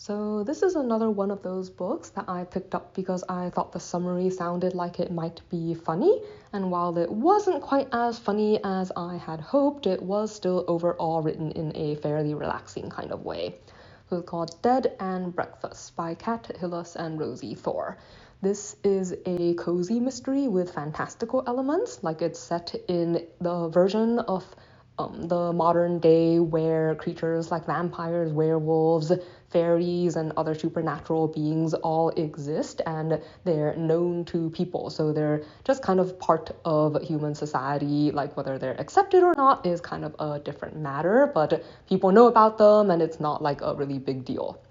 So this is another one of those books that I picked up because I thought the summary sounded like it might be funny, and while it wasn't quite as funny as I had hoped, it was still overall written in a fairly relaxing kind of way. So it's called Dead and Breakfast by Kat, Hillis, and Rosiee Thor. This is a cozy mystery with fantastical elements, like it's set in the version of the modern day where creatures like vampires, werewolves, fairies, and other supernatural beings all exist, and they're known to people. So they're just kind of part of human society. Like whether they're accepted or not is kind of a different matter, but people know about them and it's not like a really big deal.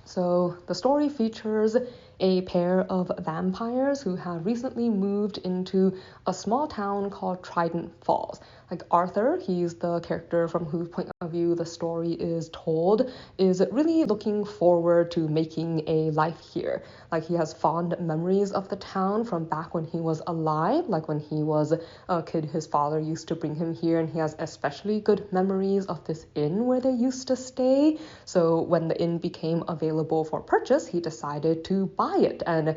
So the story features a pair of vampires who have recently moved into a small town called Trident Falls. Like Arthur, he's the character from whose point of view the story is told, is really looking forward to making a life here. Like he has fond memories of the town from back when he was alive, like when he was a kid, his father used to bring him here, and he has especially good memories of this inn where they used to stay. So when the inn became available for purchase, he decided to buy it and,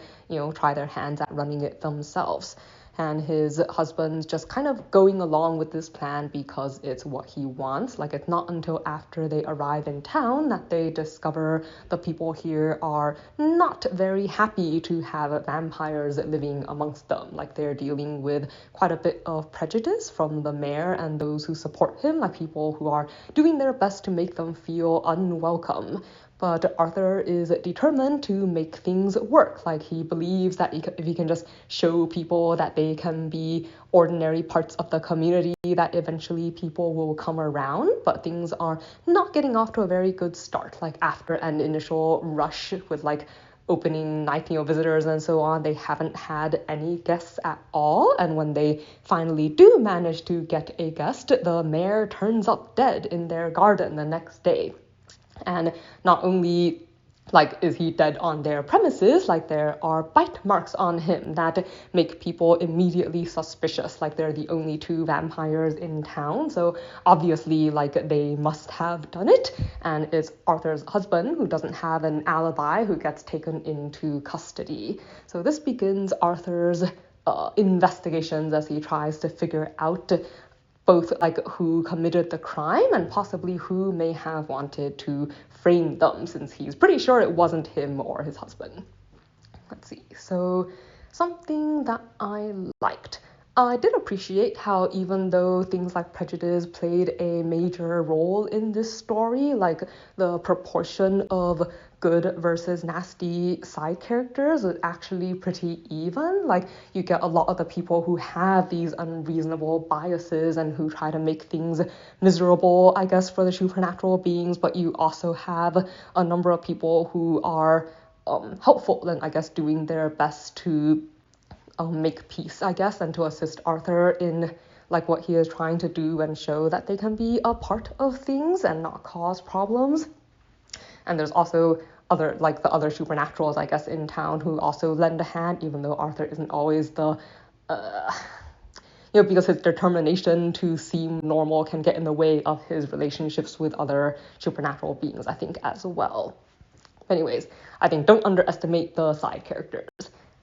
try their hands at running it themselves. And his husband's just kind of going along with this plan because it's what he wants. Like it's not until after they arrive in town that they discover the people here are not very happy to have vampires living amongst them. Like they're dealing with quite a bit of prejudice from the mayor and those who support him, like people who are doing their best to make them feel unwelcome. But Arthur is determined to make things work. Like he believes that if he can just show people that they can be ordinary parts of the community, that eventually people will come around. But things are not getting off to a very good start. Like after an initial rush with opening night, visitors and so on, they haven't had any guests at all. And when they finally do manage to get a guest, the mayor turns up dead in their garden the next day. And not only is he dead on their premises, there are bite marks on him that make people immediately suspicious, like they're the only two vampires in town. So obviously they must have done it, and it's Arthur's husband, who doesn't have an alibi, who gets taken into custody. So this begins Arthur's investigations as he tries to figure out both who committed the crime and possibly who may have wanted to frame them, since he's pretty sure it wasn't him or his husband. Let's see. So something that I liked. I did appreciate how even though things like prejudice played a major role in this story, the proportion of good versus nasty side characters is actually pretty even. You get a lot of the people who have these unreasonable biases and who try to make things miserable, I guess, for the supernatural beings, but you also have a number of people who are helpful and I guess doing their best to make peace, I guess, and to assist Arthur in what he is trying to do and show that they can be a part of things and not cause problems. And there's also the other supernaturals, I guess, in town who also lend a hand, even though Arthur isn't always the because his determination to seem normal can get in the way of his relationships with other supernatural beings, I think, as well. Anyways, I think don't underestimate the side characters.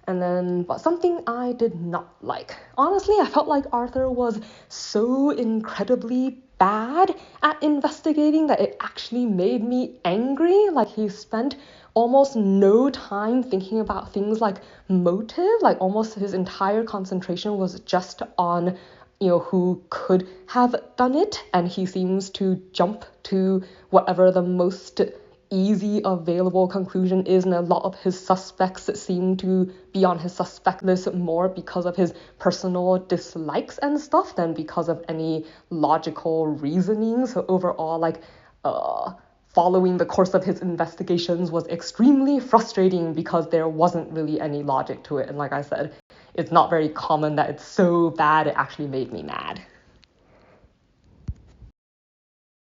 And then, but something I did not like. Honestly, I felt like Arthur was so incredibly bad at investigating that it actually made me angry. He spent almost no time thinking about things like motive. Almost his entire concentration was just on who could have done it, and he seems to jump to whatever the most easy available conclusion is, and a lot of his suspects seem to be on his suspect list more because of his personal dislikes and stuff than because of any logical reasoning. So overall, following the course of his investigations was extremely frustrating because there wasn't really any logic to it. And like I said, it's not very common that it's so bad it actually made me mad.